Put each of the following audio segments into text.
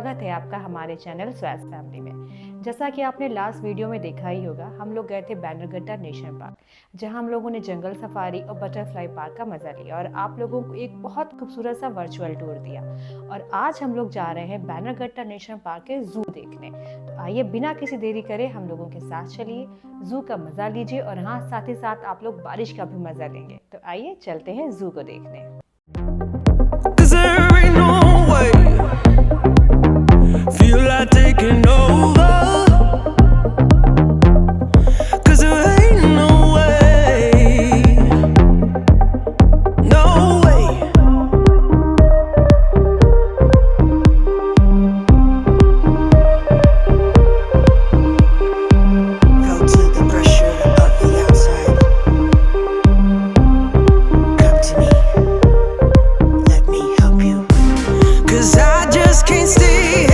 स्वागत है आपका हमारे चैनल स्वास फैमिली में। जैसा कि आपने लास्ट वीडियो में देखा ही होगा, हम लोग गए थे बैनरघट्टा नेशनल पार्क, जहां हम लोगों ने जंगल सफारी और बटरफ्लाई पार्क का मज़ा लिया और आप लोगों को एक बहुत खूबसूरत सा वर्चुअल टूर दिया। और आज हम लोग जा रहे हैं बैनरघट्टा नेशनल पार्क के जू देखने। तो आइए बिना किसी देरी करे हम लोगों के साथ चलिए, जू का मज़ा लीजिए और हाँ, साथ ही साथ आप लोग बारिश का भी मज़ा लेंगे। तो आइए चलते हैं जू को देखने। Feel like taking over, 'cause there ain't no way, no way. Felt the pressure of the outside. Come to me, let me help you, 'cause I just can't stay here.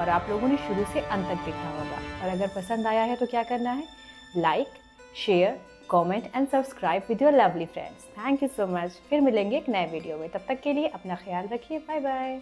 और आप लोगों ने शुरू से अंत तक देखा होगा। और अगर पसंद आया है तो क्या करना है, like, share, comment and subscribe with your lovely friends. Thank you so much. फिर मिलेंगे एक नए वीडियो में, तब तक के लिए अपना ख्याल रखिए। Bye bye.